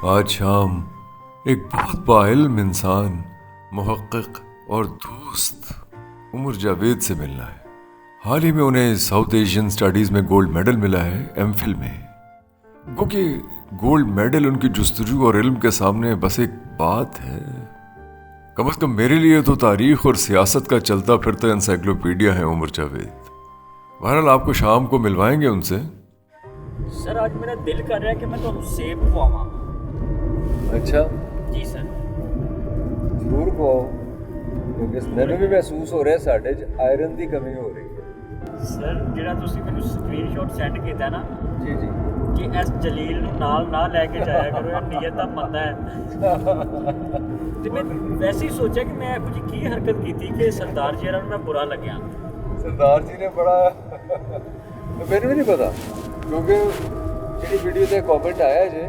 आज शाम एक बहुत बाइल्म इंसान, मुहक्किक और दोस्त उमर जावेद से मिलना है। हाल ही में उन्हें साउथ एशियन स्टडीज़ में गोल्ड मेडल मिला है एमफिल में। क्योंकि गोल्ड मेडल उनकी जुस्तजू और इल्म के सामने बस एक बात है। कम से कम मेरे लिए तो तारीख और सियासत का चलता फिरता एनसाइक्लोपीडिया है उमर जावेद। बहरहाल आपको शाम को मिलवाएंगे उनसे। सर आज मेरा दिल कर रहा है कि मैं तो सेब खवावा। अच्छा जी सर। ਜ਼ਰੂਰ ਖਵਾਓ ਕਿਉਂਕਿ ਮੈਨੂੰ ਵੀ ਮਹਿਸੂਸ ਹੋ ਰਿਹਾ ਸਾਡੇ 'ਚ ਆਇਰਨ ਦੀ ਕਮੀ ਹੋ ਰਹੀ ਹੈ। ਸਰ ਜਿਹੜਾ ਤੁਸੀਂ ਮੈਨੂੰ ਸਕਰੀਨਸ਼ਾਟ ਸੈਂਡ ਕੀਤਾ ਨਾ ਜੀ ਜੀ ਕਿ ਇਸ ਜਲੀਲ ਨੂੰ ਨਾਲ ਨਾ ਲੈ ਕੇ ਜਾਇਆ ਕਰੋ, ਇਹ ਨੀਅਤ ਦਾ ਮੰਦਾ ਹੈ। ਤੇ ਮੈਂ ਵੈਸੇ ਹੀ ਸੋਚਿਆ ਕਿ ਮੈਂ ਇਹੋ ਜਿਹੀ ਕੀ ਹਰਕਤ ਕੀਤੀ ਕਿ ਸਰਦਾਰ ਜੀ ਨੂੰ ਮੈਂ ਬੁਰਾ ਲੱਗਿਆ। ਸਰਦਾਰ ਜੀ ਨੇ ਬੜਾ ਮੈਨੂੰ ਵੀ ਨਹੀਂ ਪਤਾ ਕਿਉਂਕਿ ਜਿਹੜੀ ਵੀਡੀਓ ਤੇ ਕਮੈਂਟ ਆਇਆ ਜੇ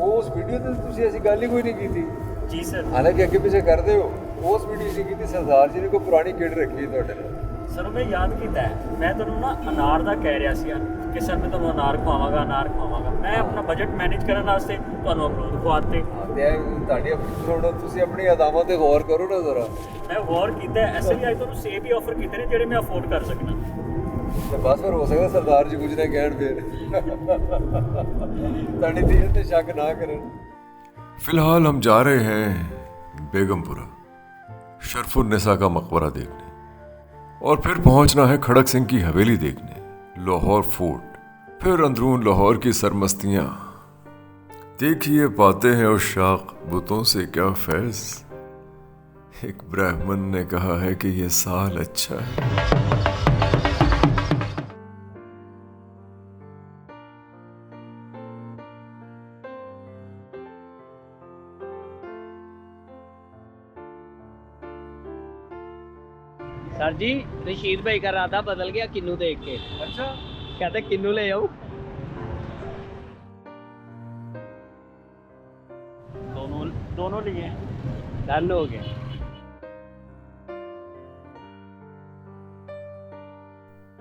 ਉਸ ਵੀਡੀਓ ਤੇ ਤੁਸੀਂ ਐਸੀ ਗੱਲ ਹੀ ਕੋਈ ਨਹੀਂ ਕੀਤੀ। ਜੀ ਸਰ। ਹਾਲਾਂਕਿ ਅੱਗੇ ਪਿੱਛੇ ਕਰਦੇ ਹੋ ਉਸ ਵੀਡੀਓ 'ਚ ਕੀਤੀ ਸਰਦਾਰ ਜੀ ਨੇ ਕੋਈ ਪੁਰਾਣੀ ਕਿਡ ਰੱਖੀ ਤੁਹਾਡੇ ਨਾਲ। ਸਰ ਮੈਂ ਯਾਦ ਕੀਤਾ ਹੈ, ਮੈਂ ਤੁਹਾਨੂੰ ਨਾ ਅਨਾਰ ਦਾ ਕਹਿ ਰਿਹਾ ਸੀ ਕਿ ਸਰ ਮੈਂ ਤੁਹਾਨੂੰ ਅਨਾਰ ਖਵਾਵਾਂਗਾ। ਮੈਂ ਆਪਣਾ ਬਜਟ ਮੈਨੇਜ ਕਰਨ ਵਾਸਤੇ ਤੁਹਾਨੂੰ ਅਮਰੂਦ ਖਵਾਤੇ। ਤੇ ਤੁਹਾਡੀ ਹੁਣ ਤੁਸੀਂ ਆਪਣੀ ਅਦਾਵਾਂ ਤੇ ਗੌਰ ਕਰੋ ਨਾ ਜ਼ਰਾ। ਮੈਂ ਗੌਰ ਕੀਤਾ ਐਸੇ ਵੀ ਅੱਜ ਤੁਹਾਨੂੰ ਸੇਬ ਹੀ ਆਫਰ ਕੀਤੇ ਨੇ ਜਿਹੜੇ ਮੈਂ ਅਫੋਰਡ ਕਰ ਸਕਦਾ। ਤੇ ਬਸ ਫਿਰ ਹੋ ਸਕਦਾ ਸਰਦਾਰ ਜੀ ਕੁਝ ਨਾ ਕਹਿਣ ਫਿਰ ਤੁਹਾਡੀ ਨੀਅਤ ਤੇ ਸ਼ੱਕ ਨਾ ਕਰਨ। फिलहाल हम जा रहे हैं बेगमपुरा शरफुन्निसा का मकबरा देखने, और फिर पहुंचना है खड़क सिंह की हवेली देखने, लाहौर फोर्ट, फिर अंदरून लाहौर की सरमस्तियां। देखिए पाते हैं उशाक बुतों से क्या फैज। एक ब्राह्मण ने कहा है कि ये साल अच्छा है। सर जी रशीद भाई का राधा बदल गया किन्नू देख के। अच्छा कहते किन्नू ले आओ। दोनों लिए डन हो गया।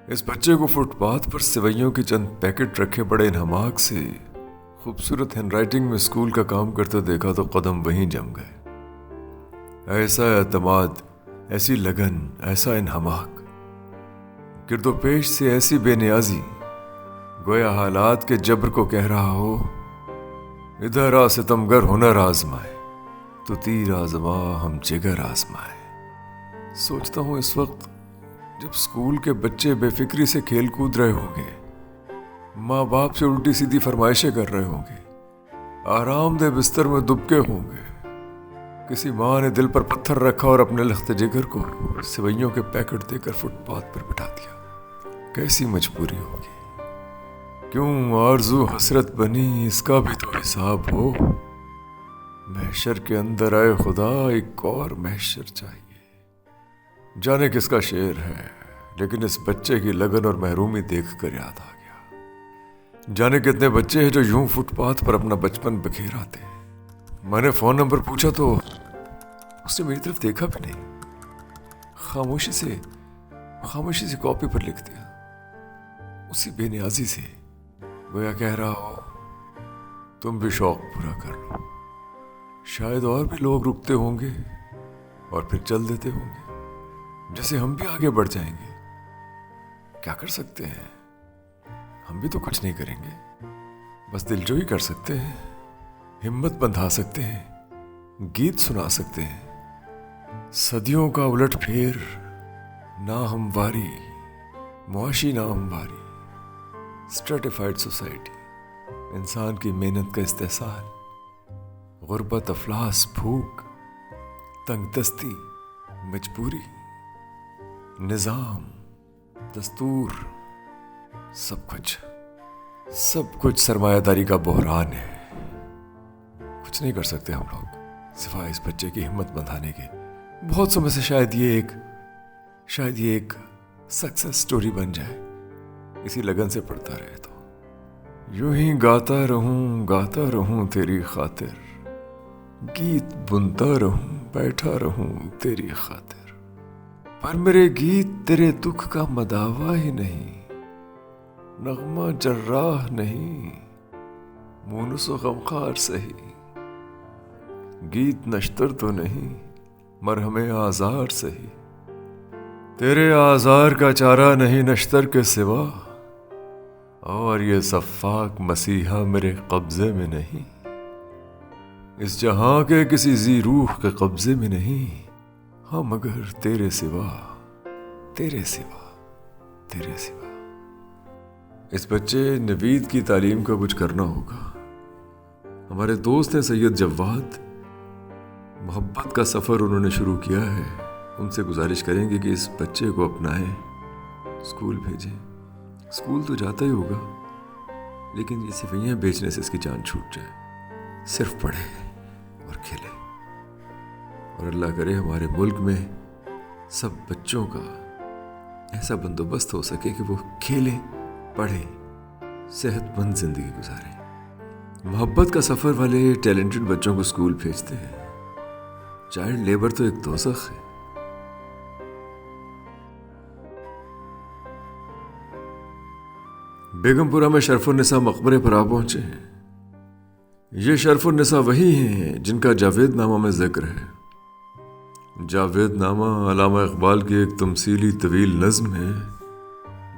इस बच्चे को फुटपाथ पर सेवइयों के चंद पैकेट रखे बड़े इन्हमाक से खूबसूरत हैंडराइटिंग में स्कूल का काम करते देखा तो कदम वहीं जम गए। ऐसा एतमाद, ऐसी लगन, ऐसा इन्हमाक, गिरदोपेश से ऐसी बेनियाजी, गोया हालात के जबर को कह रहा हो, इधर आ सितमगर हुनर आजमाए तो तीर आजमा हम जिगर आजमाए। सोचता हूँ इस वक्त जब स्कूल के बच्चे बेफिक्री से खेल कूद रहे होंगे, माँ बाप से उल्टी सीधी फरमाइशें कर रहे होंगे, आरामदेह बिस्तर में दुबके होंगे, किसी माँ ने दिल पर पत्थर रखा और अपने लख्त जिगर को सेवइयों के पैकेट देकर फुटपाथ पर बिठा दिया, कैसी मजबूरी होगी। क्यों आरज़ू हसरत बनी, इसका भी तो हिसाब हो। महशर के अंदर आए खुदा, एक और महशर चाहिए। जाने किसका शेर है, लेकिन इस बच्चे की लगन और महरूमी देखकर याद आ गया। जाने कितने बच्चे हैं जो यूं फुटपाथ पर अपना बचपन बिखेर आते। मैंने फोन नंबर पूछा तो उसने मेरी तरफ देखा भी नहीं, खामोशी से कॉपी पर लिख दिया, उसी बेनियाजी से, गोया कह रहा हो तुम भी शौक पूरा कर लो। शायद और भी लोग रुकते होंगे और फिर चल देते होंगे, जैसे हम भी आगे बढ़ जाएंगे। क्या कर सकते हैं, हम भी तो कुछ नहीं करेंगे, बस दिलजोई कर सकते हैं, हिम्मत बंधा सकते हैं, गीत सुना सकते हैं। सदियों का उलट फेर, ना हमवारी, मुआशी ना हमवारी, स्ट्रेटिफाइड सोसाइटी, इंसान की मेहनत का इस्तेहसाल, गुर्बत, अफलास, भूख, तंगदस्ती, मजबूरी, निज़ाम, दस्तूर, सब कुछ सरमायादारी का बहरान है। कुछ नहीं कर सकते हम लोग सिवाय इस बच्चे की हिम्मत बंधाने के। बहुत समय से शायद ये एक सक्सेस स्टोरी बन जाए, इसी लगन से पढ़ता रहे तो। यूं ही गाता रहूं तेरी खातिर, गीत बुनता रहूं, बैठा रहूं तेरी खातिर। पर मेरे गीत तेरे दुख का मदावा ही नहीं, नगमा जर्राह नहीं, मुनस गमखार सही। गीत नश्तर तो नहीं, मरहमे आजार सही। तेरे आजार का चारा नहीं नश्तर के सिवा, और ये सफ़ाक मसीहा मेरे कब्जे में नहीं। इस जहां के किसी जी रूह के कब्जे में नहीं। हाँ मगर तेरे सिवा, तेरे सिवा, तेरे सिवा। इस बच्चे नवीद की तालीम का कुछ करना होगा। हमारे दोस्त हैं सैयद जवाद, मोहब्बत का सफ़र उन्होंने शुरू किया है। उनसे गुजारिश करेंगे कि इस बच्चे को अपनाएं, स्कूल भेजें। स्कूल तो जाता ही होगा, लेकिन ये सिवैयाँ बेचने से इसकी जान छूट जाए। सिर्फ पढ़े और खेले, और अल्लाह करे हमारे मुल्क में सब बच्चों का ऐसा बंदोबस्त हो सके कि वो खेलें, पढ़ें, सेहतमंद जिंदगी गुजारें। मोहब्बत का सफ़र वाले टैलेंटेड बच्चों को स्कूल भेजते हैं। चाइल्ड लेबर तो एक दोज़ख है। बेगमपुरा में शरफुन्निसा मकबरे पर आ पहुंचे हैं। ये शरफुन्निसा वही हैं जिनका जावेदनामा में जिक्र है। जावेदनामा अल्लामा इकबाल की एक तमसीली तवील नज़्म है,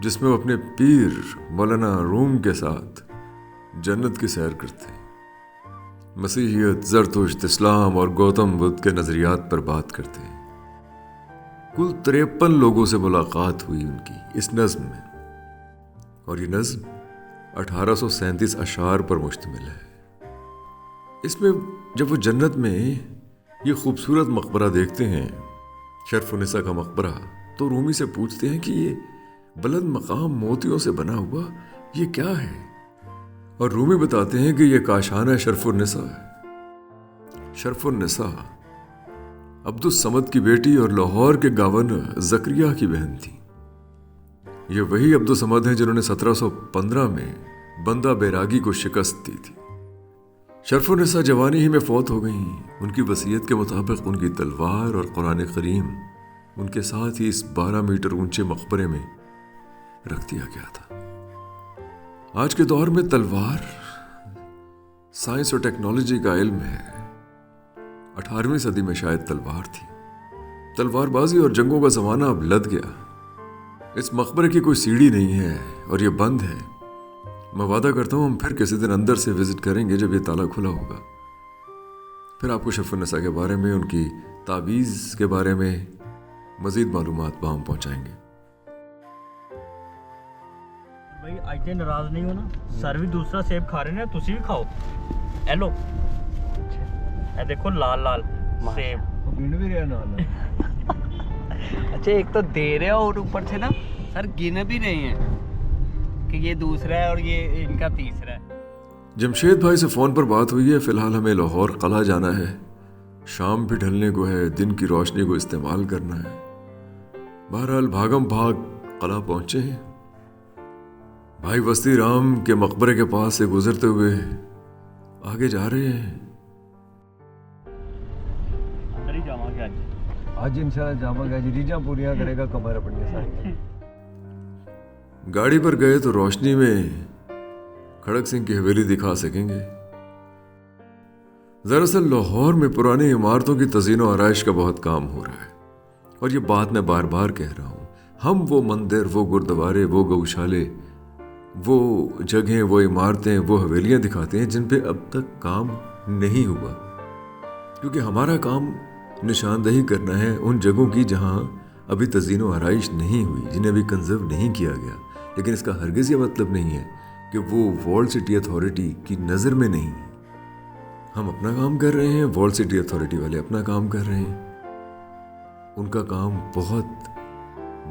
जिसमें वो अपने पीर मौलाना रूम के साथ जन्नत की सैर करते हैं। मसीहियत, ज़रतुश्त, इस्लाम और गौतम बुद्ध के नज़रियात पर बात करते हैं। कुल 53 लोगों से मुलाकात हुई उनकी इस नज़्म में, और ये नज़्म 1837 अशार पर मुश्तमिल है। इसमें जब वो जन्नत में ये खूबसूरत मकबरा देखते हैं, शरफुन्निसा का मकबरा, तो रूमी से पूछते हैं कि ये बुलंद मकाम मोतियों से बना हुआ ये क्या है? और रूमी बताते हैं कि ये काशाना शरफुन्निसा है। शरफुन्निसा अब्दुस समद की बेटी और लाहौर के गवर्नर ज़करिया की बहन थी। ये वही अब्दुस समद हैं जिन्होंने 1715 में बंदा बैरागी को शिकस्त दी थी। शरफुन्निसा जवानी ही में फौत हो गईं। उनकी वसीयत के मुताबिक उनकी तलवार और कुरान करीम उनके साथ ही इस 12 मीटर ऊंचे मकबरे में रख दिया गया था। आज के दौर में तलवार साइंस और टेक्नोलॉजी का इल्म है। 18वीं सदी में शायद तलवार थी। तलवारबाजी और जंगों का जमाना अब लद गया। इस मकबरे की कोई सीढ़ी नहीं है और ये बंद है। मैं वादा करता हूँ हम फिर किसी दिन अंदर से विजिट करेंगे जब ये ताला खुला होगा। फिर आपको शरफुन्निसा के बारे में, उनकी तावीज़ के बारे में मज़ीद मालूमात वहाँ पहुँचाएंगे। भाई आज ते नाराज नहीं हो ना, सर भी दूसरा सेब खा रहे हैं, तुसी भी खाओ। ए लो, ए देखो लाल लाल सेब। गिन भी रहे ना। अच्छा, एक तो दे रहे हो और ऊपर से ना सर गिन भी रहे हैं कि ये दूसरा है और ये इनका तीसरा है। जमशेद भाई से फ़ोन पर बात हुई है। फ़िलहाल हमें लाहौर कला जाना है। शाम भी ढलने को है, दिन की रोशनी को इस्तेमाल करना है। बहरहाल भागम भाग कला पहुंचे हैं। भाई वस्ती राम के मकबरे के पास से गुजरते हुए आगे जा रहे हैं। अंदर ही जावांगे आज इंशाल्लाह जावांगे। आज रीजा पूरियां करेगा कमर अपनी सारी। गाड़ी पर गए तो रोशनी में खड़क सिंह की हवेली दिखा सकेंगे। दरअसल लाहौर में पुरानी इमारतों की तज़ीन व आराइश का बहुत काम हो रहा है, और ये बात मैं बार बार कह रहा हूँ। हम वो मंदिर, वो गुरुद्वारे, वो गौशाले, वो जगहें, वो इमारतें, वो हवेलियाँ दिखाते हैं जिन पे अब तक काम नहीं हुआ, क्योंकि हमारा काम निशानदही करना है उन जगहों की जहाँ अभी तज़ीन व आराइश नहीं हुई, जिन्हें अभी कंजर्व नहीं किया गया। लेकिन इसका हरगिज़ ये मतलब नहीं है कि वो वर्ल्ड सिटी अथॉरिटी की नज़र में नहीं। हम अपना काम कर रहे हैं, वर्ल्ड सिटी अथॉरिटी वाले अपना काम कर रहे हैं। उनका काम बहुत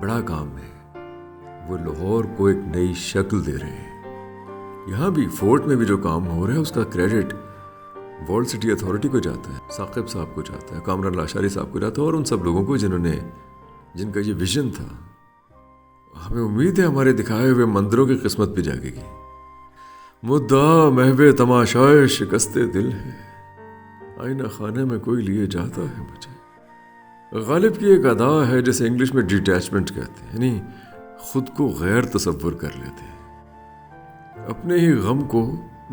बड़ा काम है। वो लाहौर को एक नई शक्ल दे रहे हैं। यहाँ भी फोर्ट में भी जो काम हो रहा है उसका क्रेडिट वर्ल्ड सिटी अथॉरिटी को जाता है, साकिब साहब को जाता है, कामरान लाशारी साहब को जाता है, और उन सब लोगों को जिनका ये विजन था। हमें उम्मीद है हमारे दिखाए हुए मंदिरों की किस्मत भी जागेगी। मुद्दा महवे तमाशाए शिकस्ते दिल है, आईना खाने में कोई लिए जाता है मुझे। गालिब की एक अदा है जिसे इंग्लिश में डिटैचमेंट कहते हैं, यानी खुद को गैर तसव्वुर कर लेते हैं, अपने ही गम को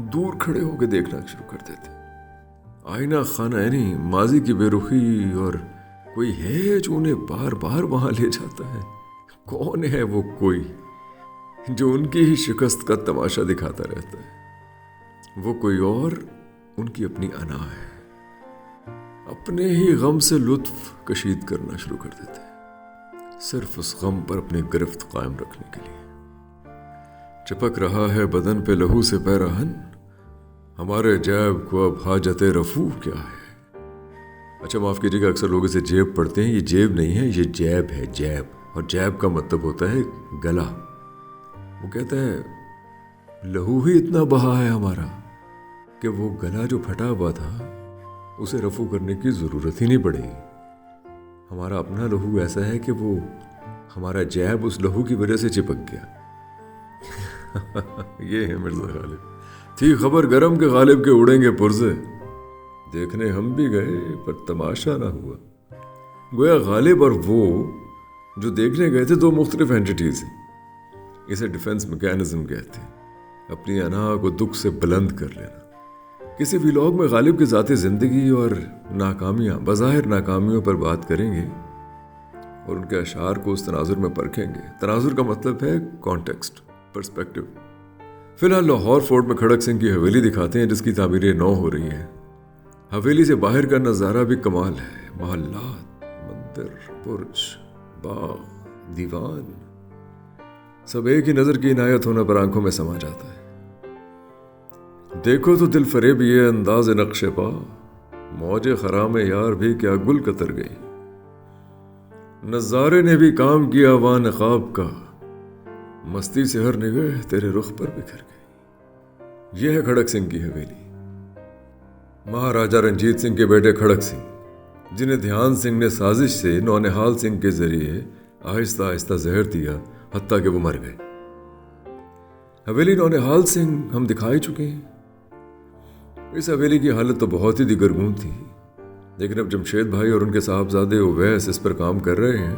दूर खड़े होकर देखना शुरू कर देते हैं। आईना खानैनी, माजी की बेरुखी, और कोई है जो उन्हें बार बार वहां ले जाता है। कौन है वो कोई जो उनकी ही शिकस्त का तमाशा दिखाता रहता है? वो कोई और उनकी अपनी अना है। अपने ही गम से लुत्फ कशीद करना शुरू कर देते हैं, सिर्फ उस गम पर अपनी गिरफ्त कायम रखने के लिए। चिपक रहा है बदन पे लहू से पैराहन, हमारे जैब को अब हाजते रफू क्या है? अच्छा माफ कीजिएगा, अक्सर लोग इसे जेब पढ़ते हैं। ये जेब नहीं है, ये जैब है, जैब। और जैब का मतलब होता है गला। वो कहता है लहू ही इतना बहा है हमारा कि वो गला जो फटा हुआ था उसे रफू करने की जरूरत ही नहीं पड़ेगी। हमारा अपना लहू ऐसा है कि वो हमारा जैब उस लहू की वजह से चिपक गया। ये है मिर्जा गालिब। थी खबर गरम के गालिब के उड़ेंगे पुर्जे, देखने हम भी गए पर तमाशा ना हुआ। गोया गालिब और वो जो देखने गए थे दो मुख्तलिफ एंटिटीज हैं। इसे डिफेंस मैकेनिज्म कहते हैं, अपनी अना को दुख से बुलंद कर लेना। किसी व्लॉग में गालिब की ज़ाती ज़िंदगी और नाकामियाँ, बज़ाहिर नाकामियों पर बात करेंगे और उनके अशार को उस तनाजुर में परखेंगे। तनाजुर का मतलब है कॉन्टेक्स्ट, पर्सपेक्टिव। फिलहाल लाहौर फोर्ट में खड़क सिंह की हवेली दिखाते हैं जिसकी तामीर नौ हो रही है। हवेली से बाहर का नज़ारा भी कमाल है। महल्लात, मंदिर, बुर्ज, बाग, दीवान, सब एक ही नज़र की इनायत होने पर आंखों में समा जाता है। देखो तो दिल फरेब ये अंदाज नक्शे पा, मौजे खराम यार भी क्या गुल कतर गई। नज़ारे ने भी काम किया वान ख्वाब का, मस्ती से हर निगाह तेरे रुख पर बिखर गई। यह है खड़क सिंह की हवेली। महाराजा रंजीत सिंह के बेटे खड़क सिंह, जिन्हें ध्यान सिंह ने साजिश से नौनिहाल सिंह के जरिए आहिस्ता आहिस्ता जहर दिया, हत्ता कि वो मर गए। हवेली नौनिहाल सिंह हम दिखा ही चुके हैं। इस हवेली की हालत तो बहुत ही दिगरगून थी, लेकिन अब जमशेद भाई और उनके साहबजादे उवैस इस पर काम कर रहे हैं।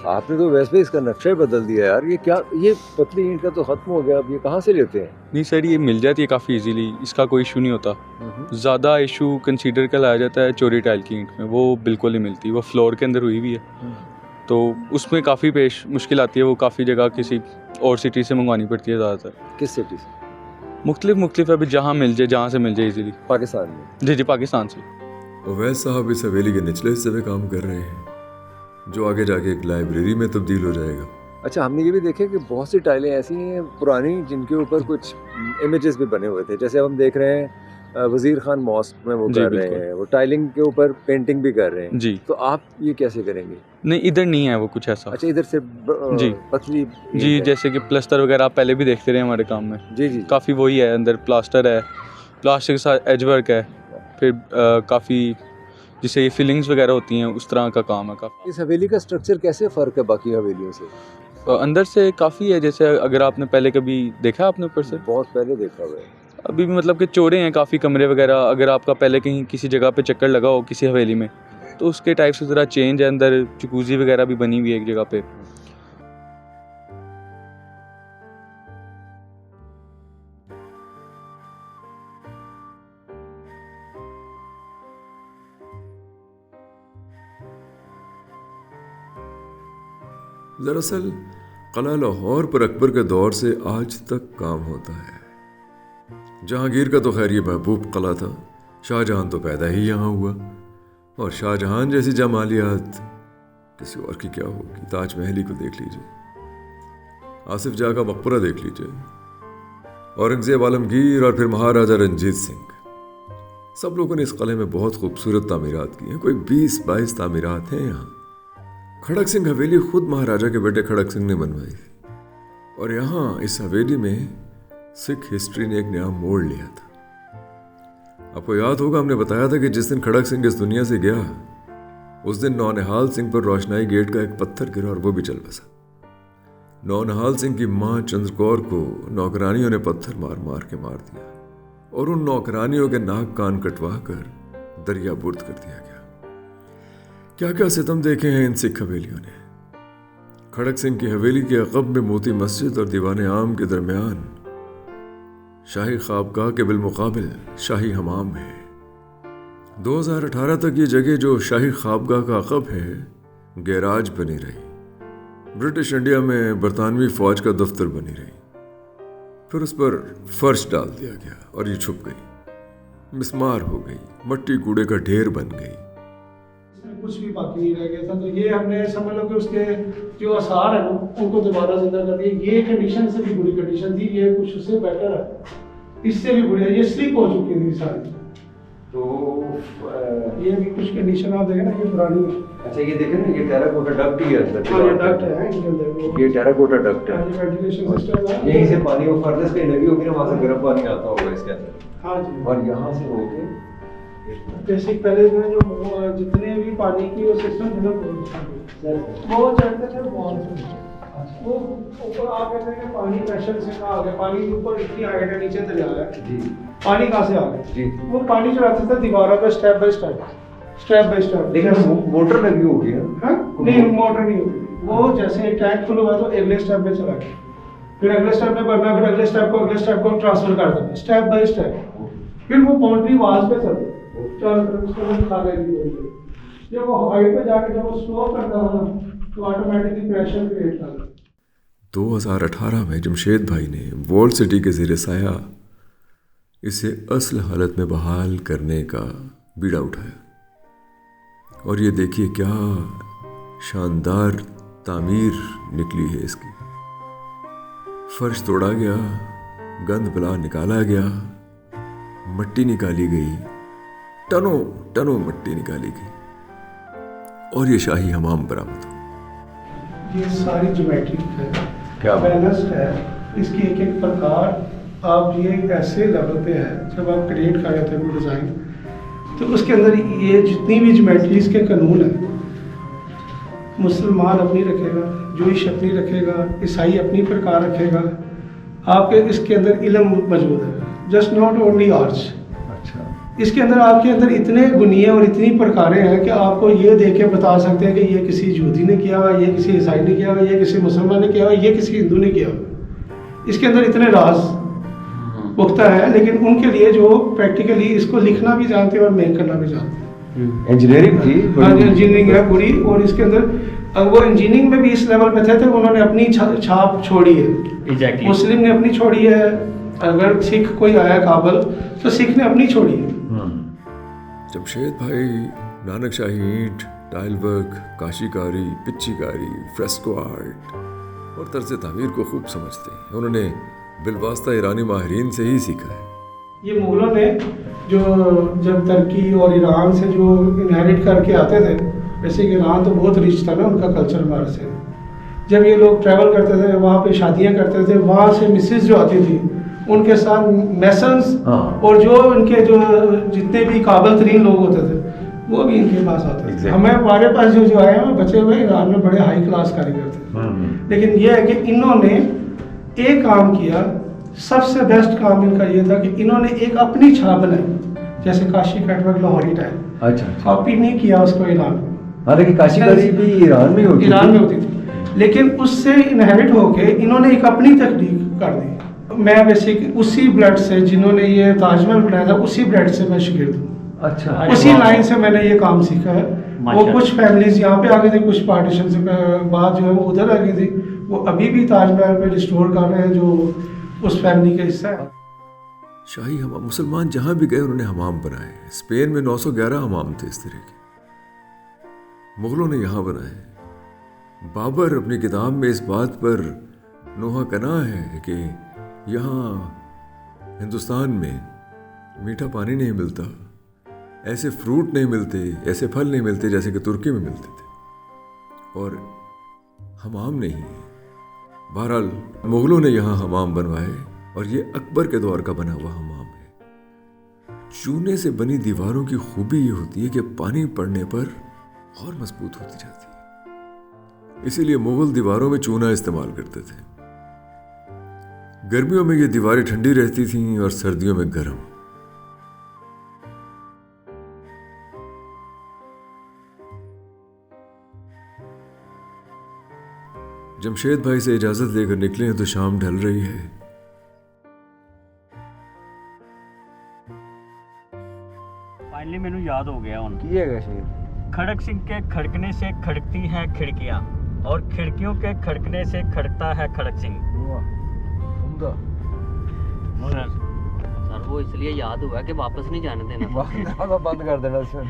आपने तो वैसे भी इसका नक्शा ही बदल दिया यार। ये क्या, ये पतली ईंट का तो खत्म हो गया, अब ये कहाँ से लेते हैं? नहीं सर, ये मिल जाती है काफ़ी इजीली, इसका कोई इशू नहीं होता। ज़्यादा इशू कंसीडर कर लाया जाता है चोरी टाइल की ईंट में, वो बिल्कुल नहीं मिलती। वो फ्लोर के अंदर हुई भी है तो उसमें काफ़ी पेश मुश्किल आती है। वो काफ़ी जगह किसी और सिटी से मंगवानी पड़ती है ज़्यादातर। किस सिटी से? मुख्तलिफ अभी जहाँ मिल जाए, जहाँ से मिल जाए इजीली। पाकिस्तान में? जी, पाकिस्तान से। उवैस साहब इस हवेली के निचले हिस्से में काम कर रहे हैं, जो आगे जाके एक लाइब्रेरी में तब्दील हो जाएगा। अच्छा, हमने ये भी देखा कि बहुत सी टाइलें ऐसी हैं पुरानी जिनके ऊपर कुछ इमेजेस भी बने हुए थे। जैसे अब हम देख रहे हैं वजीर खान मॉस्क में वो कर रहे हैं, वो टाइलिंग के ऊपर पेंटिंग भी कर रहे हैं जी। तो आप ये कैसे करेंगे? नहीं, इधर नहीं है वो कुछ ऐसा। अच्छा, इधर से जी पतली जी, जैसे कि प्लास्टर वगैरह आप पहले भी देखते रहे हमारे काम में। जी जी, काफ़ी वही है, अंदर प्लास्टर है, प्लास्टर के साथ एज वर्क है, फिर काफ़ी जिससे ये फिलिंग्स वगैरह होती हैं उस तरह का काम है काफ़ी। इस हवेली का स्ट्रक्चर कैसे फ़र्क है बाकी हवेलियों से? अंदर से काफ़ी है, जैसे अगर आपने पहले कभी देखा आपने ऊपर से? बहुत पहले देखा हुआ है। अभी भी मतलब कि चौड़े हैं काफ़ी कमरे वगैरह। अगर आपका पहले कहीं किसी जगह पे चक्कर लगा हो किसी हवेली में तो उसके टाइप से ज़रा चेंज है। अंदर जकूज़ी वगैरह भी बनी हुई है एक जगह पे। दरअसल कला लाहौर पर अकबर के दौर से आज तक काम होता है। जहांगीर का तो खैर ये महबूब कला था, शाहजहां तो पैदा ही यहाँ हुआ, और शाहजहां जैसी जमालियात किसी और की क्या होगी। ताजमहल ही को देख लीजिए, आसिफ जाह का मकबरा देख लीजिए, औरंगजेब आलमगीर और फिर महाराजा रंजीत सिंह, सब लोगों ने इस किले में बहुत खूबसूरत तामीरात की हैं। कोई 20-22 तामीरात हैं यहाँ। खड़क सिंह हवेली खुद महाराजा के बेटे खड़क सिंह ने बनवाई थी, और यहाँ इस हवेली में सिख हिस्ट्री ने एक नया मोड़ लिया था। आपको याद होगा हमने बताया था कि जिस दिन खड़क सिंह इस दुनिया से गया उस दिन नौनिहाल सिंह पर रोशनाई गेट का एक पत्थर गिरा और वो भी चल बसा। नौनिहाल सिंह की मां चंद्रकौर को नौकरानियों ने पत्थर मार मार के मार दिया और उन नौकरानियों के नाक कान कटवा कर दरिया बुर्द कर दिया गया। क्या क्या सितम देखे हैं इन सिख हवेलियों ने। खड़क सिंह की हवेली के अक़ब में मोती मस्जिद और दीवाने आम के दरमियान शाही ख्वाबगाह के बिलमुकाबिल शाही हमाम है। 2018 तक ये जगह जो शाही ख्वाबगाह का अक़ब है गैराज बनी रही। ब्रिटिश इंडिया में बरतानवी फ़ौज का दफ्तर बनी रही। फिर उस पर फर्श डाल दिया गया और ये छुप गई, मिस्मार हो गई, मट्टी कूड़े का ढेर बन गई। कुछ भी बाकी नहीं रह गया था। तो ये हमने समझ लो कि उसके जो आसार है ना उनको दोबारा जिंदा कर दिया। ये कंडीशन से भी बुरी कंडीशन थी, ये कुछ उससे बेटर है, इससे भी बुरी है। ये स्लिप हो चुकी थी सारी। तो ये भी कुछ कंडीशन आप देखें ना, ये पुरानी है। अच्छा ये देखें ना, ये टेराकोटा डक्ट ही है अंदर। हाँ, ये डक्ट है इनके अंदर, ये टेराकोटा डक्ट है। वेंटिलेशन सिस्टम है। यहीं से पानी वो फर्नेस पे लगी होगी ना, वहाँ से गर्म पानी आता होगा इसके अंदर। हाँ जी। और यहाँ से होके बेसिक पहले में जो जितने भी पानी की वो सिस्टम वो चढ़ते थे वॉल से, वो ऊपर आप कहते हैं कि पानी प्रेशर से कहाँ आ गया, पानी ऊपर इतनी हाइट है, नीचे दरिया है जी, पानी कहाँ से आ गया जी। वो पानी चढ़ाते थे दीवारों पे स्टेप बाय स्टेप। लेकिन मोटर लगी होगी ना? नहीं, मोटर नहीं होगी। वो जैसे टैंक फुल हुआ तो अगले स्टेप में चला गया, फिर अगले स्टेप में भरना, फिर अगले स्टेप को ट्रांसफर कर देना स्टेप बाय स्टेप। फिर वो बाउंड्री वाल्स पे चलते चारों तरफ उसको खा गई। जब वो हाइट पे जाके जब वो स्लो करता है ना तो ऑटोमेटिकली प्रेशर क्रिएट करता है। 2018 में जमशेद भाई ने वॉल सिटी के ज़ेरे साया इसे असल हालत में बहाल करने का बीड़ा उठाया। और ये देखिए क्या शानदार तामीर निकली है इसकी। फर्श तोड़ा गया, गंद बला निकाला गया, मट्टी निकाली गई, टनों मट्टी निकाली गई और ये शाही हमाम बरामद हो। ये सारी ज्योमेट्री है, क्या बैलेंस्ड है, इसकी एक एक प्रकार आप ये ऐसे लेवल पे है। जब आप क्रिएट कर रहे थे वो डिज़ाइन तो उसके अंदर ये जितनी भी ज्योमेट्रीज के कानून है, मुसलमान अपनी रखेगा, जूइश अपनी रखेगा, ईसाई अपनी प्रकार रखेगा, आपके इसके अंदर इल्म मौजूद है, जस्ट नॉट ओनली आर्ट्स। इसके अंदर आपके अंदर इतने गुनिये और इतनी प्रकारें हैं कि आपको ये देख के बता सकते हैं कि ये किसी यहूदी ने किया हुआ, ये किसी ईसाई ने किया हुआ, ये किसी मुसलमान ने किया हुआ, ये किसी हिंदू ने किया हुआ। इसके अंदर इतने राज पुख्ता है, लेकिन उनके लिए जो प्रैक्टिकली इसको लिखना भी जानते हैं और मेक करना भी जानते हैं। इंजीनियरिंग थी, इंजीनियरिंग है पूरी। और इसके अंदर वो इंजीनियरिंग में भी इस लेवल पे थे तो उन्होंने अपनी छाप छोड़ी है। Exactly. मुस्लिम ने अपनी छोड़ी है, अगर सिख कोई आया काबल तो सिख ने अपनी छोड़ी है। जमशेद भाई नानक शाही ईंट, टाइल वर्क, काशीकारी, पिच्चीकारी, फ्रेस्को आर्ट और तर्ज तामीर को खूब समझते हैं। उन्होंने बिलवास्ता ईरानी माहिरीन से ही सीखा है। ये मुगलों ने जो जब तुर्की और ईरान से जो इनहेरिट करके आते थे, वैसे कि ईरान तो बहुत रिच था ना उनका कल्चर हमारे से। जब ये लोग ट्रैवल करते थे, वहाँ पे शादियाँ करते थे, वहाँ से मिसेस जो आती थी उनके साथ मैसन्स और जो इनके जो जितने भी काबिल तरीन लोग होते थे वो भी इनके पास आते थे। हमारे पास जो आए हैं बचे हुए ईरान में बड़े हाई क्लास कारीगर थे। लेकिन ये है कि इन्होंने एक काम किया, सबसे बेस्ट काम इनका ये था कि इन्होंने एक अपनी छाप बनाई, जैसे काशी कटवर्क लाहौरी टाइप। अच्छा, कॉपी नहीं किया उसको ईरान। हाँ, लेकिन काशीकारी भी ईरान में होती थी, लेकिन उससे इनहेरिट होके इन्होंने एक अपनी तकनीक कर दी। मैं बेसिक उसी ब्लड से जिन्होंने ये ताजमहल बनाया था उसी ब्लड से मैं शागिर्द हूँ। अच्छा, उसी लाइन से मैंने ये काम सीखा है। वो कुछ फैमिलीज यहाँ पे आ गई थी, कुछ पार्टीशन से बाद जो है वो उधर आ गई थी, वो अभी भी ताजमहल पे रिस्टोर कर रहे हैं जो उस फैमिली का हिस्सा है। शाही हमाम मुसलमान जहाँ भी गए उन्होंने हमाम बनाए। स्पेन में 911 हमाम थे इस तरह के, मुगलों ने यहाँ बनाए। बाबर अपनी किताब में इस बात पर नोहा कना है कि यहाँ हिंदुस्तान में मीठा पानी नहीं मिलता, ऐसे फ्रूट नहीं मिलते, ऐसे फल नहीं मिलते जैसे कि तुर्की में मिलते थे, और हमाम नहीं। बहरहाल मुगलों ने यहाँ हमाम बनवाए और ये अकबर के दौर का बना हुआ हमाम है। चूने से बनी दीवारों की खूबी ये होती है कि पानी पड़ने पर और मजबूत होती जाती है, इसीलिए मुगल दीवारों में चूना इस्तेमाल करते थे। गर्मियों में ये दीवारें ठंडी रहती थीं और सर्दियों में गर्म। जमशेद भाई से इजाजत लेकर निकले हैं तो शाम ढल रही है। फाइनली मैंने याद हो गया उन की है शेर खड़क सिंह के खड़कने से खड़कती हैं खिड़कियां और खिड़कियों के खड़कने से खड़कता है खड़क सिंह। सर वो इसलिए याद हुआ कि वापस नहीं जाने देना। बंद कर देना इसमें।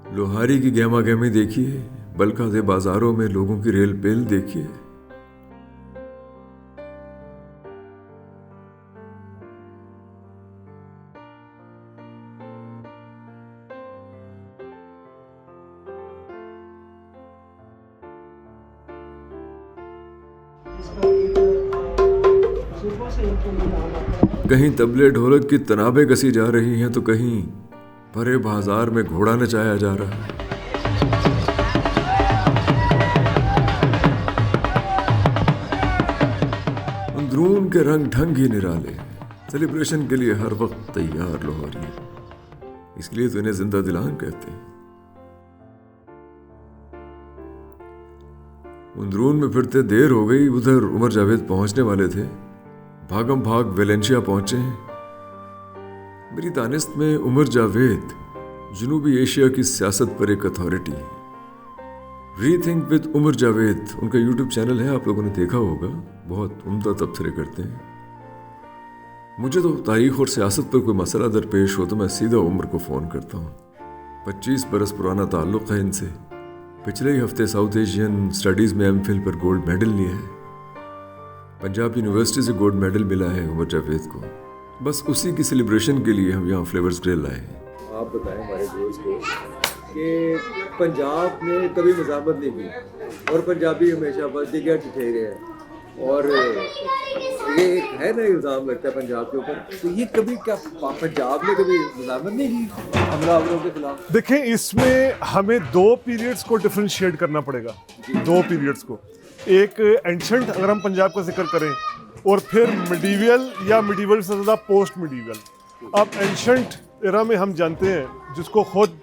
लोहारी की गहमा गहमी देखिए, बलखा से बाजारों में लोगों की रेल पेल देखिए। कहीं तबले ढोलक की तनाबे कसी जा रही हैं तो कहीं भरे बाजार में घोड़ा नचाया जा रहा है। अंदरून के रंग ढंग ही निराले, सेलिब्रेशन के लिए हर वक्त तैयार लोहारी, इसलिए तो इन्हें जिंदा दिलान कहते हैं। अंदरून में फिरते देर हो गई, उधर उमर जावेद पहुंचने वाले थे, भागम भाग वेलेंशिया पहुंचे हैं। मेरी दानिस्त में उमर जावेद जनूबी एशिया की सियासत पर एक अथॉरिटी है। रीथिंक विद उमर जावेद उनका यूट्यूब चैनल है, आप लोगों ने देखा होगा, बहुत उम्दा तबसरे करते हैं। मुझे तो तारीख और सियासत पर कोई मसला दरपेश हो तो मैं सीधा उमर को फ़ोन करता हूँ। 25 बरस पुराना ताल्लुक़ है इनसे। पिछले ही हफ्ते साउथ एशियन स्टडीज़ में एमफिल पर गोल्ड मेडल लिया है। पंजाब यूनिवर्सिटी से गोल्ड मेडल मिला है उमर जावेद को। बस उसी की सेलिब्रेशन के लिए हम यहाँ फ्लेवर्स ग्रिल आए हैं। आप बताएं हमारे दोस्त को कि पंजाब ने कभी मज़ामत नहीं की और पंजाबी हमेशा बस दिग्गा ठिठेरे हैं, और ये एक है ना इल्ज़ाम लगता है पंजाब के ऊपर, तो ये कभी क्या पंजाब ने कभी मज़ामत नहीं की हमलावरों के खिलाफ? देखें, इसमें हमें दो पीरियड्स को डिफरेंशिएट करना पड़ेगा। दो पीरियड्स को, एक एंशंट अगर हम पंजाब का जिक्र करें, और फिर मिडीवल या मिडीवल से ज़्यादा पोस्ट मिडीवल। अब एंशंट एरा में हम जानते हैं, जिसको खुद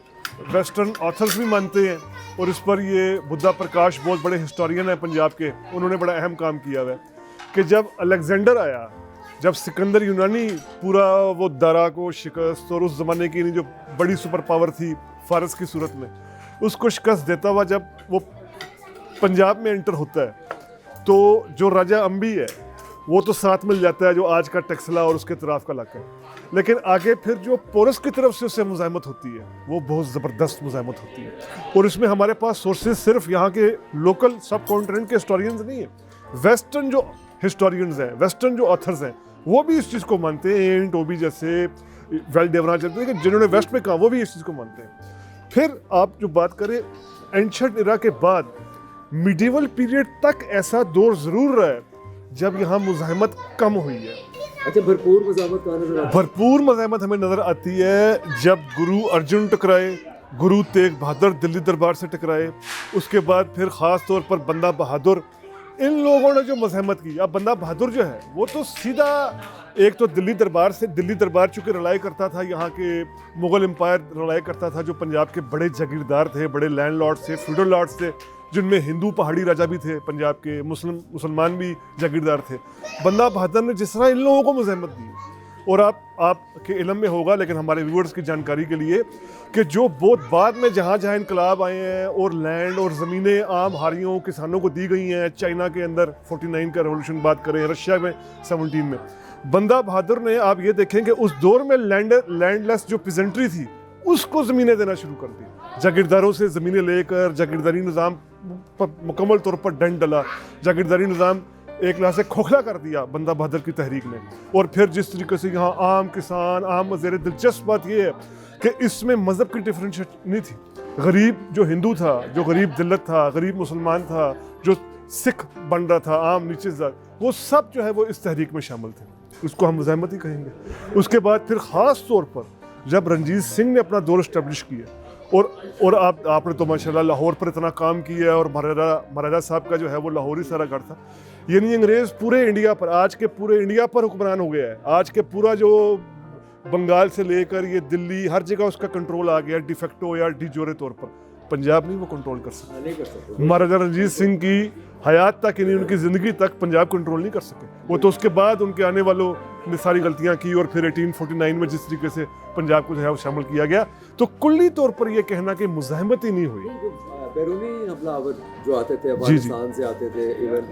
वेस्टर्न ऑथर्स भी मानते हैं, और इस पर ये बुद्धा प्रकाश बहुत बड़े हिस्टोरियन हैं पंजाब के, उन्होंने बड़ा अहम काम किया हुआ है कि जब अलेक्जेंडर आया, जब सिकंदर यूनानी पूरा वो दरा को शिकस्त, और उस ज़माने की जो बड़ी सुपर पावर थी फारस की सूरत में, उसको शिकस्त देता हुआ जब वो पंजाब में एंटर होता है, तो जो राजा अम्बी है वो तो साथ मिल जाता है, जो आज का टक्सला और उसके तरफ का इलाका है। लेकिन आगे फिर जो पोरस की तरफ से उससे मुज़ाहमत होती है, वो बहुत ज़बरदस्त मुज़ाहमत होती है। और इसमें हमारे पास सोर्सेज सिर्फ यहाँ के लोकल सब कॉन्टिनेंट के हिस्टोरियंस नहीं है, वेस्टर्न जो हिस्टोरियंस हैं, वेस्टर्न जो ऑथर्स हैं, वो भी इस चीज़ को मानते हैं। एंट ओबी जैसे वेल डेवरा चलते हैं, जिन्होंने वेस्ट में कहा, वो भी इस चीज़ को मानते हैं। फिर आप जो बात करें एंशंट इरा के बाद, मिडीवल पीरियड तक ऐसा दौर ज़रूर रहा है जब यहाँ मुज़ाहमत कम हुई है। अच्छा, भरपूर मज़ाहमत कहाँ नजर आती है? भरपूर मज़ाहमत हमें नज़र आती है जब गुरु अर्जुन टकराए, गुरु तेग बहादुर दिल्ली दरबार से टकराए, उसके बाद फिर ख़ास तौर पर बंदा बहादुर, इन लोगों ने जो मज़ाहमत की। अब बंदा बहादुर जो है वो तो सीधा एक तो दिल्ली दरबार चूँकि रलाई करता था, यहाँ के मुग़ल एम्पायर रलाई करता था, जो पंजाब के बड़े जागीरदार थे, बड़े लैंड लॉर्ड्स थे, फ्यूडल लॉर्ड्स थे, जिनमें हिंदू पहाड़ी राजा भी थे पंजाब के, मुसलमान भी जागीरदार थे। बंदा बहादुर ने जिस तरह इन लोगों को मज़ाहमत दी, और आपके इल्म में होगा, लेकिन हमारे व्यूअर्स की जानकारी के लिए, कि जो बहुत बाद में जहाँ इनकलाब आए हैं और लैंड और ज़मीनें आम हारियों किसानों को दी गई हैं, चाइना के अंदर 49 का रेवोल्यूशन बात करें, रशिया में 17 में, बंदा बहादुर ने, आप ये देखेंगे उस दौर में लैंडलेस जो पिजेंट्री थी उसको ज़मीनें देना शुरू कर दी। जागीरदारों से ज़मीनें लेकर जागीरदारी निज़ाम पर मुकम्मल तौर पर डंड डला, जागीरदारी निज़ाम एक लिहाज से खोखला कर दिया बंदा बहादुर की तहरीक ने। और फिर जिस तरीके से यहाँ आम किसान, आम मज़ेर दिलचस्प बात यह है कि इसमें मज़हब की डिफरेंशिएट नहीं थी। गरीब जो हिंदू था, जो गरीब दिल्लत था, गरीब मुसलमान था, जो सिख बन रहा था, आम नीचे जात, वो सब जो है वो इस तहरीक में शामिल थे। उसको हम मज़ाहमत ही कहेंगे। उसके बाद फिर ख़ास तौर पर जब रंजीत सिंह ने अपना दौर इस्टेब्लिश किया, और आपने तो माशाल्लाह लाहौर पर इतना काम किया है, और महाराजा साहब का जो है वो लाहौर ही सारा घर था। यानी अंग्रेज़ पूरे इंडिया पर, आज के पूरे इंडिया पर हुक्मरान हो गया है। आज के पूरा जो बंगाल से लेकर ये दिल्ली, हर जगह उसका कंट्रोल आ गया डिफेक्टो या डिजोरे तौर पर। पंजाब नहीं वो कंट्रोल कर सकते, नहीं कर सकते। महाराजा रणजीत सिंह की हयात तक, यानी उनकी ज़िंदगी तक पंजाब कंट्रोल नहीं कर सके। वो तो उसके बाद उनके आने वालों ने सारी गलतियां की, और फिर 1849 में जिस तरीके से पंजाब को जो है वो शामिल किया गया, तो कुल्ली तौर पर यह कहना कि मुज़ाहमत ही नहीं हुई। बैरूनी हमलावर जो आते थे अफगानिस्तान से आते थे, इवन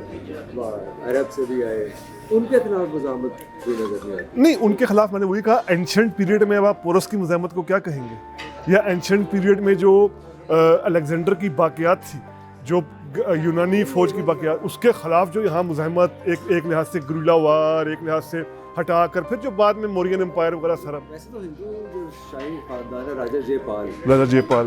अरब से भी आए, उनके खिलाफ मुज़ाहमत कोई नजर नहीं आई। नहीं, उनके खिलाफ मैंने वही कहा, एंशंट पीरियड में अब आप पोरस की मुज़ाहमत को क्या कहेंगे, या एंशंट पीरियड में जो अलेक्जेंडर की बाक़ियात थी, जो यूनानी फ़ौज की बाक़ियात, उसके ख़िलाफ़ जो यहाँ मुज़ाहमत एक लिहाज से गुरिल्ला वार, एक लिहाज से हटाकर फिर जो बाद में मौर्यन एम्पायर वगैरह सारा। वैसे तो हिंदू जो शाही खानदान है राजा जयपाल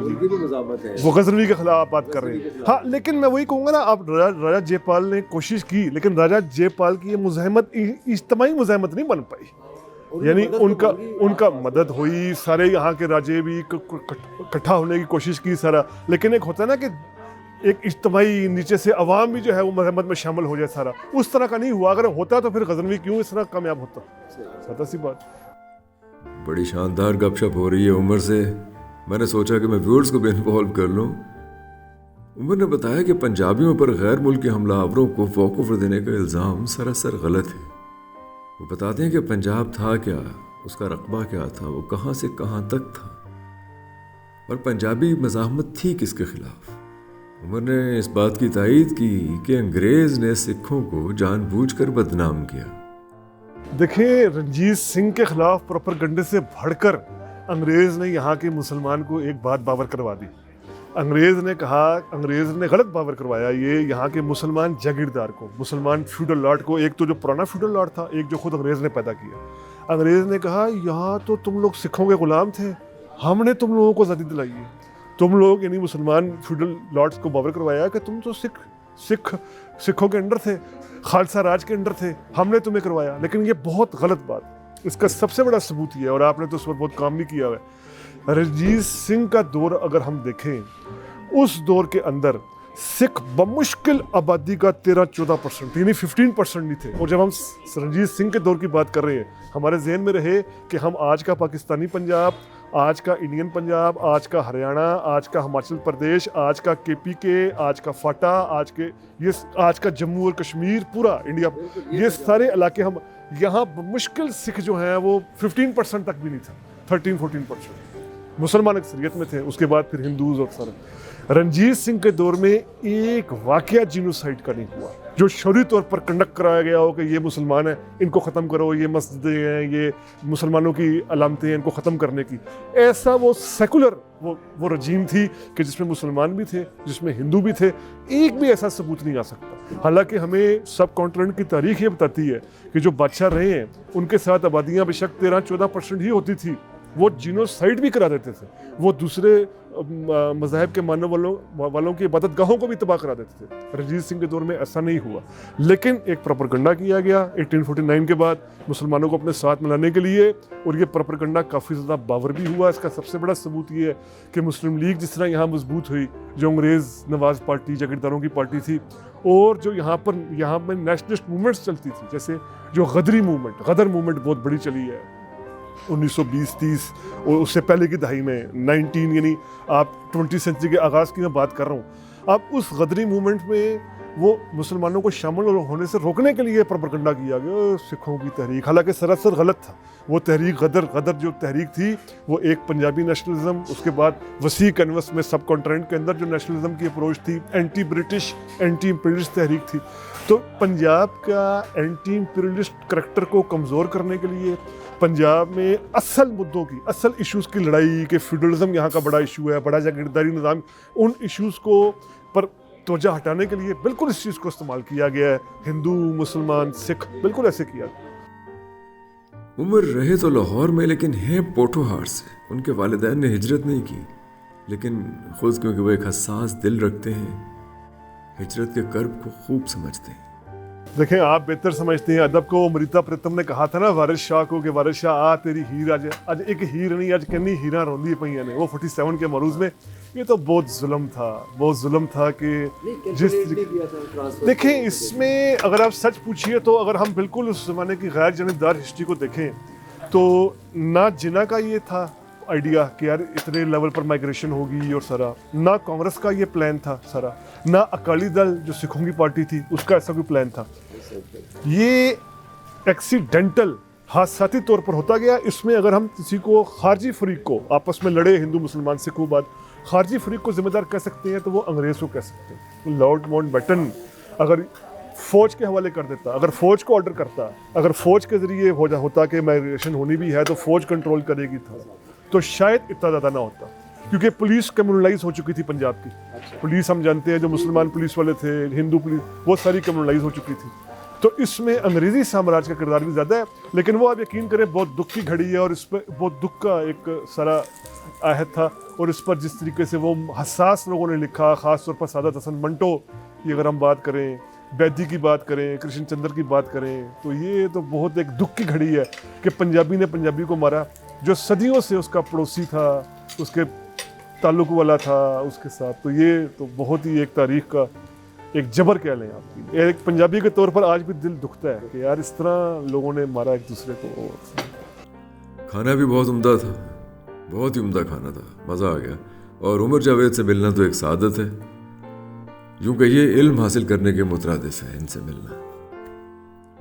जी, उनकी भी मुज़ाहमत है, वो गजनवी के खिलाफ बात कर रहे हैं। हाँ, लेकिन मैं वही कहूँगा ना, आप राजा जयपाल ने कोशिश की, लेकिन राजा जयपाल की ये मुज़ाहमत इज्तिमाई मुज़ाहमत नहीं बन पाई। यानी उनका मदद हुई, सारे यहाँ के राजे भी इकट्ठा होने की कोशिश की सारा, लेकिन एक होता है ना कि एक इज्तिमाई नीचे से अवाम भी जो है वो मुज़ाहमत में शामिल हो जाए, सारा उस तरह का नहीं हुआ। अगर होता तो फिर गजनवी क्यों इस तरह कामयाब होता, सादा सी बात। बड़ी शानदार गपशप हो रही है उमर से, मैंने सोचा कि मैं व्यूअर्स को भी इन्वॉल्व कर लूँ। उमर ने बताया कि पंजाबियों पर गैर मुल्की हमलावरों को वॉकओवर देने का इल्ज़ाम सरासर गलत है। वो बताते हैं कि पंजाब था क्या, उसका रकबा क्या था, वो कहाँ से कहाँ तक था, और पंजाबी मज़ाहमत थी किसके खिलाफ। उमर ने इस बात की तायीद की कि अंग्रेज़ ने सिखों को जानबूझकर बदनाम किया। देखिए, रणजीत सिंह के खिलाफ प्रोपेगेंडे से भड़कर अंग्रेज़ ने यहाँ के मुसलमान को एक बात बावर करवा दी। अंग्रेज़ ने गलत बावर करवाया ये यहाँ के मुसलमान जागीरदार को, मुसलमान फ्यूडल लॉर्ड को। एक तो जो पुराना फ्यूडल लॉर्ड था, एक जो खुद अंग्रेज़ ने पैदा किया। अंग्रेज़ ने कहा यहाँ तो तुम लोग सिखों के गुलाम थे, हमने तुम लोगों को आज़ादी दिलाई है। तुम लोग यानी मुसलमान फ्यूडल लॉर्ड्स को बावर करवाया कि तुम तो सिखों के अंडर थे, खालसा राज के अंडर थे, हमने तुम्हें करवाया। लेकिन ये बहुत गलत बात, इसका सबसे बड़ा सबूत ये है, और आपने तो उस पर बहुत काम भी किया है। रणजीत सिंह का दौर अगर हम देखें, उस दौर के अंदर सिख बमुश्किल आबादी का 13-14% यानी 15% नहीं थे। और जब हम रणजीत सिंह के दौर की बात कर रहे हैं, हमारे जहन में रहे कि हम आज का पाकिस्तानी पंजाब, आज का इंडियन पंजाब, आज का हरियाणा, आज का हिमाचल प्रदेश, आज का KPK, आज का फाटा, आज का जम्मू और कश्मीर, पूरा इंडिया, ये सारे इलाके हम यहाँ मुश्किल सिख जो हैं वो 15% तक भी नहीं था, 13-14% मुसलमान अक्सरियत में थे। उसके बाद फिर हिंदूज और सारा। रणजीत सिंह के दौर में एक वाकया जीनोसाइड का नहीं हुआ जो शौरी तौर पर कंडक्ट कराया गया हो कि ये मुसलमान हैं, इनको ख़त्म करो, ये मस्जिदें हैं, ये मुसलमानों की अलामतें हैं, इनको ख़त्म करने की। ऐसा वो सेकुलर वो रजीम थी कि जिसमें मुसलमान भी थे, जिसमें हिंदू भी थे, एक भी ऐसा सबूत नहीं आ सकता। हालांकि हमें सब कॉन्टिनेंट की तारीख ये बताती है कि जो बादशाह रहे हैं उनके साथ आबादियाँ बेशक 13-14% ही होती थी, वो जीनोसाइड भी करा देते थे, वो दूसरे मज़ाहिब के मानने वालों की इबादतगाहों को भी तबाह करा देते थे। रणजीत सिंह के दौर में ऐसा नहीं हुआ, लेकिन एक प्रोपेगेंडा किया गया 1849 के बाद मुसलमानों को अपने साथ मिलाने के लिए, और ये प्रोपेगेंडा काफ़ी ज़्यादा बावर भी हुआ। इसका सबसे बड़ा सबूत ये है कि मुस्लिम लीग जिस तरह यहाँ मजबूत हुई, जो अंग्रेज़ नवाज पार्टी, जागीरदारों की पार्टी थी, और जो यहाँ में नेशनलिस्ट मूवमेंट्स चलती थी, जैसे जो गदर मूवमेंट बहुत बड़ी चली है 1920-30 और उससे पहले की दहाई में 19 यानी आप 20वीं सेंचुरी के आगाज़ की मैं बात कर रहा हूँ। अब उस गदरी मूवमेंट में वो मुसलमानों को शामिल होने से रोकने के लिए प्रोपेगेंडा किया गया, सिखों की तहरीक, हालांकि सरासर गलत था। वो तहरीक गदर जो तहरीक थी वो एक पंजाबी नेशनलिज्म, उसके बाद वसी कैनवस में सब कॉन्टिनेंट के अंदर जो नेशनलिज्म की अप्रोच थी, एंटी ब्रिटिश एंटी इंपीरियलिस्ट तहरीक थी। तो पंजाब का एंटी इंपीरियलिस्ट करैक्टर को कमज़ोर करने के लिए पंजाब में असल मुद्दों की, असल इश्यूज़ की लड़ाई, कि फ्यूडलिज्म यहाँ का बड़ा इशू है, बड़ा जागीरदारी निज़ाम, उन इश्यूज़ को पर तवज्जो हटाने के लिए बिल्कुल इस चीज़ को इस्तेमाल किया गया है। हिंदू, मुसलमान, सिख, बिल्कुल ऐसे किया। उमर रहे तो लाहौर में, लेकिन हैं पोठोहार से। उनके वालिदैन ने हिजरत नहीं की, लेकिन खुद क्योंकि वो एक हसास दिल रखते हैं, हिजरत के कर्ब को खूब समझते हैं। देखें, आप बेहतर समझते हैं अदब को। अमृता प्रीतम ने कहा था ना वारिस शाह को कि वारिस शाह आ तेरी हीर आज एक हीर नहीं, आज किन्नी हीरा रोंदी पईयां ने। वो 47 के मरूज में ये तो बहुत जुल्म था कि देखें, इसमें अगर आप सच पूछिए तो अगर हम बिल्कुल उस ज़माने की गैर जानिबदार हिस्ट्री को देखें तो ना जिना का ये था आइडिया कि यार इतने लेवल पर माइग्रेशन होगी और सारा, ना कांग्रेस का ये प्लान था सारा, ना अकाली दल जो सिखों की पार्टी थी उसका ऐसा कोई प्लान था। ये एक्सीडेंटल हादसाती तौर पर होता गया। इसमें अगर हम किसी को खारजी फरीक को आपस में लड़े, हिंदू मुसलमान सिखों बाद खारजी फरीक को जिम्मेदार कह सकते हैं तो वो अंग्रेज़ को कह सकते हैं। लॉर्ड माउंटबेटन अगर फौज के हवाले कर देता, अगर फौज को ऑर्डर करता, अगर फौज के जरिए होता कि माइग्रेशन होनी भी है तो फौज कंट्रोल करेगी था, तो शायद इतना ज़्यादा ना होता। क्योंकि पुलिस कम्युनलाइज हो चुकी थी पंजाब की। पुलिस हम जानते हैं, जो मुसलमान पुलिस वाले थे, हिंदू पुलिस, वो सारी कम्युनलाइज हो चुकी थी। तो इसमें अंग्रेज़ी साम्राज्य का किरदार भी ज़्यादा है। लेकिन वो आप यकीन करें बहुत दुख की घड़ी है और इस पर बहुत दुख का एक सारा आहत था। और इस पर जिस तरीके से वो हसास लोगों ने लिखा, ख़ास तौर पर सादत हसन मंटो की अगर हम बात करें, बैदी की बात करें, कृष्ण चंद्र की बात करें, तो ये तो बहुत एक दुख की घड़ी है कि पंजाबी ने पंजाबी को मारा जो सदियों से उसका पड़ोसी था, उसके ताल्लुक वाला था उसके साथ। तो ये तो बहुत ही एक तारीख का एक जबर कह लें आपकी। एक पंजाबी के तौर पर आज भी दिल दुखता है कि यार इस तरह लोगों ने मारा एक दूसरे को। खाना भी बहुत उम्दा था, बहुत ही उम्दा खाना था, मज़ा आ गया। और उमर जावेद से मिलना तो एक सादत है, यूँ कहिए इल्म हासिल करने के मुतरादिफ है इनसे मिलना।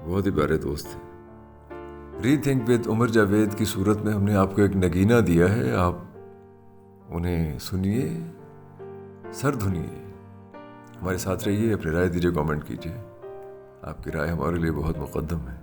बहुत ही प्यारे दोस्त थे। रीथिंक विद उमर जावेद की सूरत में हमने आपको एक नगीना दिया है, आप उन्हें सुनिए, सर धुनिए, हमारे साथ रहिए, अपनी राय दीजिए, कमेंट कीजिए। आपकी राय हमारे लिए बहुत मुक़द्दम है।